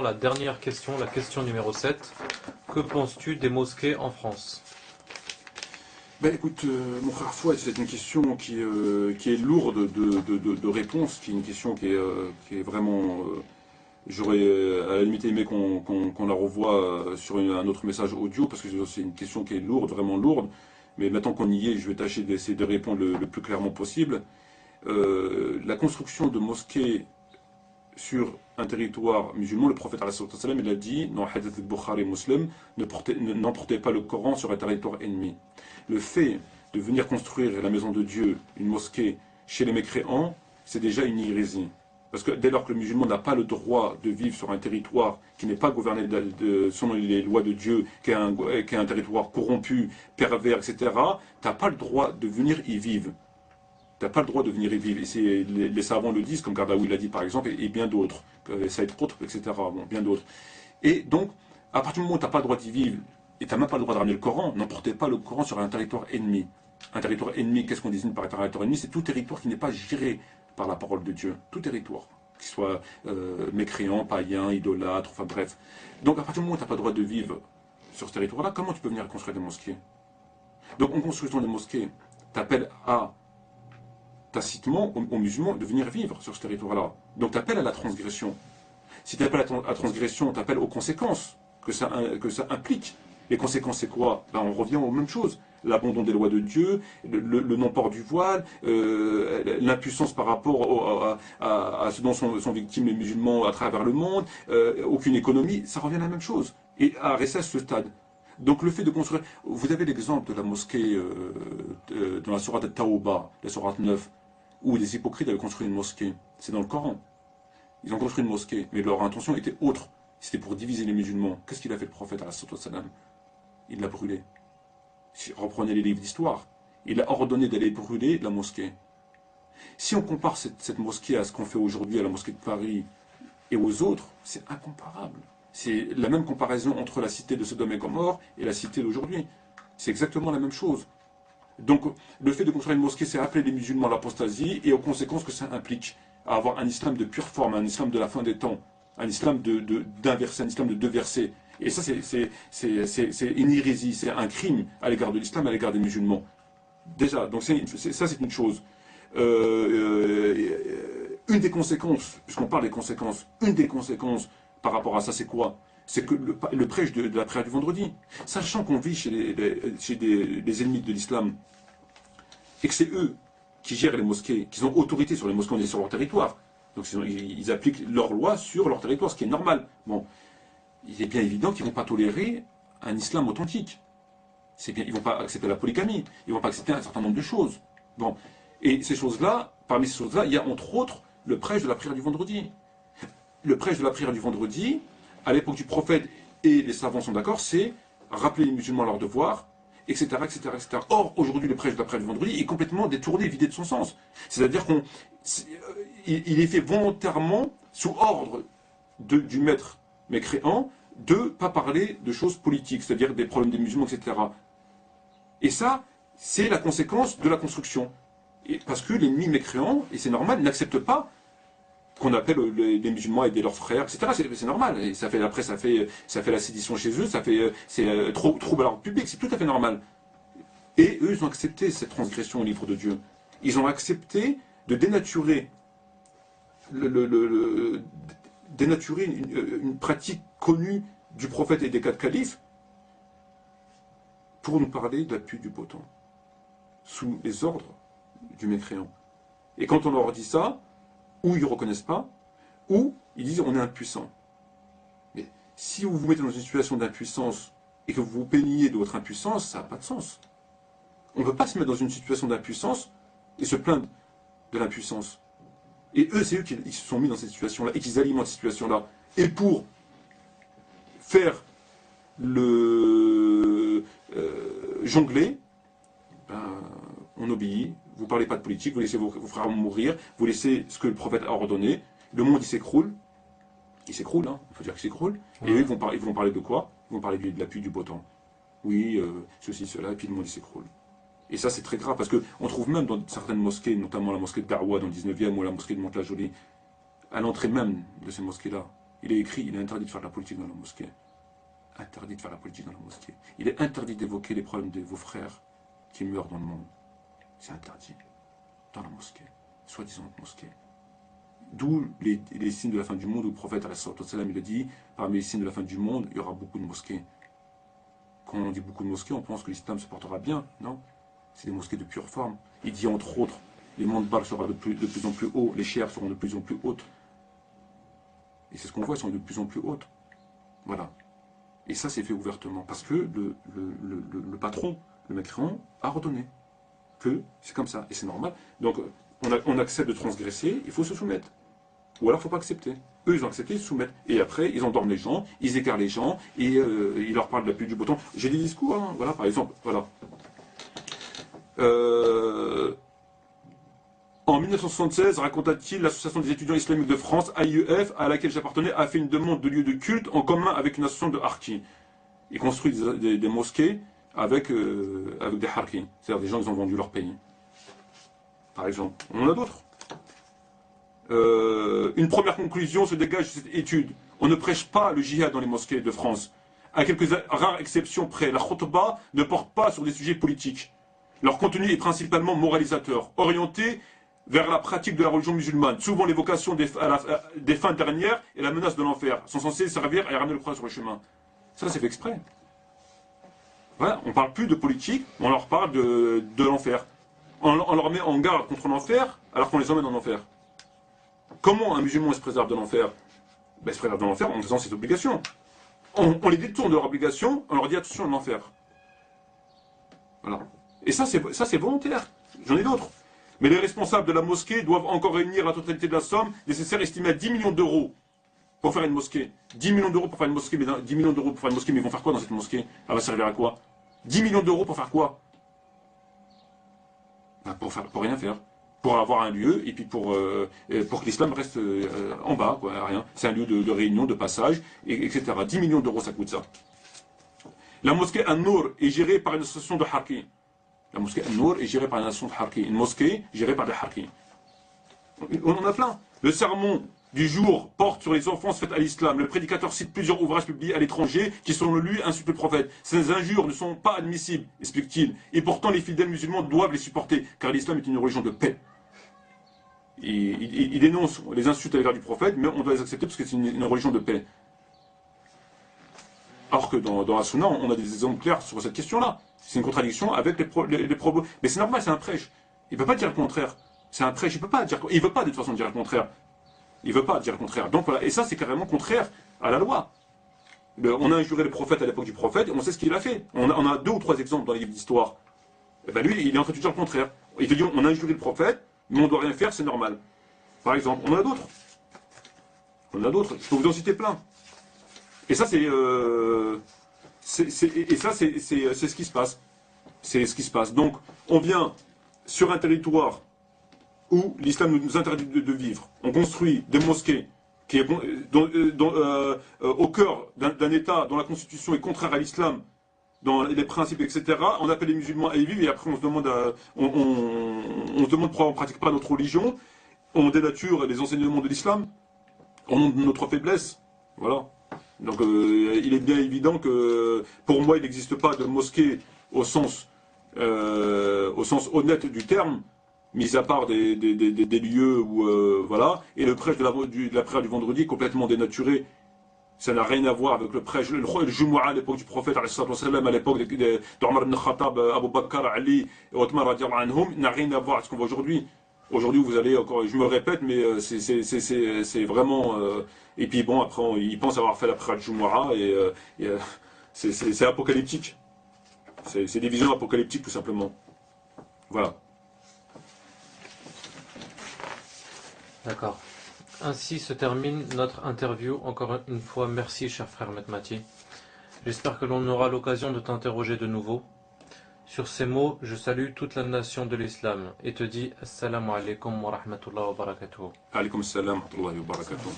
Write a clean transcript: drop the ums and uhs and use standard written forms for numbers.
La dernière question, la question numéro 7. Que penses-tu des mosquées en France? Ben écoute, mon frère Fouad, c'est une question qui est lourde de réponses, qui est une question qui est vraiment. J'aurais à la limite aimé qu'on la revoie sur un autre message audio, parce que c'est une question qui est lourde, vraiment lourde. Mais maintenant qu'on y est, je vais tâcher d'essayer de répondre le plus clairement possible. La construction de mosquées sur un territoire musulman, le prophète sallam, il a dit dans Hadith al-Bukhari Muslim, n'emportez pas le Coran sur un territoire ennemi. Le fait de venir construire la maison de Dieu, une mosquée, chez les mécréants, c'est déjà une hérésie. Parce que dès lors que le musulman n'a pas le droit de vivre sur un territoire qui n'est pas gouverné selon les lois de Dieu, qui est un territoire corrompu, pervers, etc., tu n'as pas le droit de venir y vivre. Tu n'as pas le droit de venir y vivre. Et les savants le disent, comme Gardaoui l'a dit par exemple, et bien d'autres, Saïd Qutb, etc., bon, bien d'autres. Et donc, à partir du moment où tu n'as pas le droit d'y vivre, et tu n'as même pas le droit de ramener le Coran, n'emportez pas le Coran sur un territoire ennemi. Un territoire ennemi, qu'est-ce qu'on désigne par un territoire ennemi? C'est tout territoire qui n'est pas géré par la parole de Dieu. Tout territoire. Qu'il soit mécréant, païen, idolâtre, enfin bref. Donc à partir du moment où tu n'as pas le droit de vivre sur ce territoire-là, comment tu peux venir construire des mosquées? Donc en construisant des mosquées, tu appelles à tacitement aux musulmans de venir vivre sur ce territoire-là. Donc tu appelles à la transgression. Si tu appelles à la transgression, tu appelles aux conséquences que ça implique. Les conséquences, c'est quoi? Ben, on revient aux mêmes choses. L'abandon des lois de Dieu, le non-port du voile, l'impuissance par rapport à ce dont sont victimes les musulmans à travers le monde, aucune économie, ça revient à la même chose. Et à rester à ce stade. Donc le fait de construire... Vous avez l'exemple de la mosquée dans la sourate Tawbah, la sourate 9, où les hypocrites avaient construit une mosquée. C'est dans le Coran. Ils ont construit une mosquée, mais leur intention était autre. C'était pour diviser les musulmans. Qu'est-ce qu'il a fait le prophète salam? Il l'a brûlé. Si reprenez les livres d'histoire. Il a ordonné d'aller brûler la mosquée. Si on compare cette mosquée à ce qu'on fait aujourd'hui à la mosquée de Paris et aux autres, c'est incomparable. C'est la même comparaison entre la cité de Sodome et Gomorrhe et la cité d'aujourd'hui. C'est exactement la même chose. Donc, le fait de construire une mosquée, c'est appeler les musulmans à l'apostasie et aux conséquences que ça implique. À avoir un islam de pure forme, un islam de la fin des temps, un islam d'un verset, un islam de deux versets. Et ça, c'est une hérésie, c'est un crime à l'égard de l'islam, à l'égard des musulmans. Déjà, donc ça, c'est une chose. Une des conséquences, puisqu'on parle des conséquences, une des conséquences par rapport à ça, c'est quoi? C'est que le prêche de la prière du vendredi, sachant qu'on vit chez les ennemis de l'islam, et que c'est eux qui gèrent les mosquées, qui ont autorité sur les mosquées, on est sur leur territoire. Donc ils appliquent leurs lois sur leur territoire, ce qui est normal. Bon, il est bien évident qu'ils ne vont pas tolérer un islam authentique. Bien, ils ne vont pas accepter la polygamie, ils ne vont pas accepter un certain nombre de choses. Bon, et ces choses-là, parmi ces choses-là, il y a entre autres le prêche de la prière du vendredi. Le prêche de la prière du vendredi, à l'époque du prophète, et les savants sont d'accord, c'est rappeler les musulmans à leurs devoirs, etc., etc., etc. Or, aujourd'hui, le prêche de la prière du vendredi est complètement détourné, vidé de son sens. C'est-à-dire qu'il est fait volontairement sous ordre du maître mécréant de ne pas parler de choses politiques, c'est-à-dire des problèmes des musulmans, etc. Et ça, c'est la conséquence de la construction. Et parce que l'ennemi mécréant, et c'est normal, n'accepte pas qu'on appelle les musulmans à aider leurs frères, etc. C'est normal. Et ça fait, après, ça fait la sédition chez eux, c'est trouble à l'ordre public, c'est tout à fait normal. Et eux, ils ont accepté cette transgression au livre de Dieu. Ils ont accepté de dénaturer, dénaturer une pratique connue du prophète et des quatre califes pour nous parler de la pluie du beau temps, sous les ordres du mécréant. Et quand on leur dit ça, ou ils ne reconnaissent pas, ou ils disent on est impuissant. Mais si vous vous mettez dans une situation d'impuissance et que vous vous plaignez de votre impuissance, ça n'a pas de sens. On ne peut pas se mettre dans une situation d'impuissance et se plaindre de l'impuissance. Et eux, c'est eux qui se sont mis dans cette situation-là et qui alimentent cette situation-là. Et pour faire le jongler, ben, on obéit. Vous ne parlez pas de politique, vous laissez vos frères mourir, vous laissez ce que le prophète a ordonné, le monde il s'écroule, hein, il faut dire qu'il s'écroule, et eux ils vont parler de quoi? Ils vont parler de la pluie du beau temps. Oui, ceci, cela, et puis le monde il s'écroule. Et ça c'est très grave, parce qu'on trouve même dans certaines mosquées, notamment la mosquée de Darwa dans le 19e ou la mosquée de Mantes-la-Jolie, à l'entrée même de ces mosquées-là, il est écrit, il est interdit de faire de la politique dans la mosquée. Interdit de faire la politique dans la mosquée. Il est interdit d'évoquer les problèmes de vos frères qui meurent dans le monde. C'est interdit. Dans la mosquée. Soi-disant mosquée. D'où les signes de la fin du monde, où le prophète, il a dit, parmi les signes de la fin du monde, il y aura beaucoup de mosquées. Quand on dit beaucoup de mosquées, on pense que l'islam se portera bien. Non. C'est des mosquées de pure forme. Il dit entre autres, les mandbars seront de plus en plus hauts, les chairs seront de plus en plus hautes. Et c'est ce qu'on voit, elles sont de plus en plus hautes. Voilà. Et ça, c'est fait ouvertement. Parce que le patron, le Macron, a ordonné que c'est comme ça. Et c'est normal. Donc, on accepte de transgresser, il faut se soumettre. Ou alors, il ne faut pas accepter. Eux, ils ont accepté, ils se soumettent. Et après, ils endorment les gens, ils écartent les gens, et ils leur parlent de la pluie du beau temps. J'ai des discours, hein, voilà, par exemple, voilà. En 1976, raconta-t-il, l'association des étudiants islamiques de France, AIEF, à laquelle j'appartenais, a fait une demande de lieu de culte en commun avec une association de harkis. Ils construisent des mosquées avec des harkis. C'est-à-dire des gens qui ont vendu leur pays. Par exemple. On en a d'autres. Une première conclusion se dégage de cette étude. On ne prêche pas le djihad dans les mosquées de France. À quelques rares exceptions près, la khutbah ne porte pas sur des sujets politiques. Leur contenu est principalement moralisateur, orienté vers la pratique de la religion musulmane. Souvent l'évocation des fins dernières et la menace de l'enfer sont censés servir à ramener le croix sur le chemin. Ça, c'est fait exprès. Voilà, on ne parle plus de politique, on leur parle de l'enfer. On leur met en garde contre l'enfer alors qu'on les emmène en enfer. Comment un musulman se préserve de l'enfer? Ben, il se préserve de l'enfer en faisant ses obligations. On les détourne de leurs obligations, on leur dit attention à l'enfer. Voilà. Et ça, c'est volontaire. J'en ai d'autres. Mais les responsables de la mosquée doivent encore réunir la totalité de la somme nécessaire, estimée à 10 millions d'euros pour faire une mosquée. 10 millions d'euros pour faire une mosquée, mais 10 millions d'euros pour faire une mosquée, mais ils vont faire quoi dans cette mosquée? Elle va servir à quoi? 10 millions d'euros pour faire quoi? Ben pour rien faire. Pour avoir un lieu, et puis pour que l'islam reste en bas, quoi, rien. C'est un lieu de réunion, de passage, etc. 10 millions d'euros, ça coûte ça. La mosquée An-Nour est gérée par une association de harkis. La mosquée An-Nour est gérée par une association de harkis. Une mosquée gérée par des harkis. On en a plein. Le sermon du jour porte sur les offenses faites à l'islam. Le prédicateur cite plusieurs ouvrages publiés à l'étranger qui, selon lui, insultent le prophèt. Ces injures ne sont pas admissibles, explique-t-il. Et pourtant, les fidèles musulmans doivent les supporter, car l'islam est une religion de paix. Il dénonce les insultes à l'égard du prophète, mais on doit les accepter parce que c'est une religion de paix. Alors que dans la Sunna, on a des exemples clairs sur cette question-là. C'est une contradiction avec les propos. Mais c'est normal, c'est un prêche. Il ne peut pas dire le contraire. C'est un prêche, il ne veut pas de toute façon dire le contraire. Il ne veut pas dire le contraire. Donc voilà, et ça c'est carrément contraire à la loi. On a injuré le prophète à l'époque du prophète, et on sait ce qu'il a fait. On a 2 ou 3 exemples dans les livres d'histoire. Et ben lui, il est en train de dire le contraire. Il te dit, on a injuré le prophète, mais on ne doit rien faire, c'est normal. Par exemple, on en a d'autres. On en a d'autres, je peux vous en citer plein. Et ça, c'est ce qui se passe. C'est ce qui se passe. Donc, on vient sur un territoire où l'islam nous interdit de vivre. On construit des mosquées qui est au cœur d'un État dont la constitution est contraire à l'islam, dans les principes, etc. On appelle les musulmans à y vivre et après on se demande, pourquoi on ne pratique pas notre religion. On dénature les enseignements de l'islam au nom de notre faiblesse. Voilà. Donc il est bien évident que pour moi il n'existe pas de mosquée au sens honnête du terme, mis à part des lieux où voilà, et le prêche de la prière du vendredi est complètement dénaturé. Ça n'a rien à voir avec le prêche, le Jumu'ah à l'époque du prophète, à l'époque d'Omar ibn Khattab, Abu Bakr, Ali et Othman radiallahu anhum, n'a rien à voir avec ce qu'on voit aujourd'hui. Aujourd'hui, vous allez encore, je me répète, mais c'est vraiment. Et puis bon, après, ils pensent avoir fait la prière de Jumu'ah et c'est apocalyptique. C'est des visions apocalyptiques tout simplement. Voilà. D'accord. Ainsi se termine notre interview. Encore une fois, merci cher frère Metmati. J'espère que l'on aura l'occasion de t'interroger de nouveau. Sur ces mots, je salue toute la nation de l'islam et te dis Assalamu alaikum wa rahmatullahi wa barakatuh. Alaykoum salam wa rahmatullahi wa barakatuh.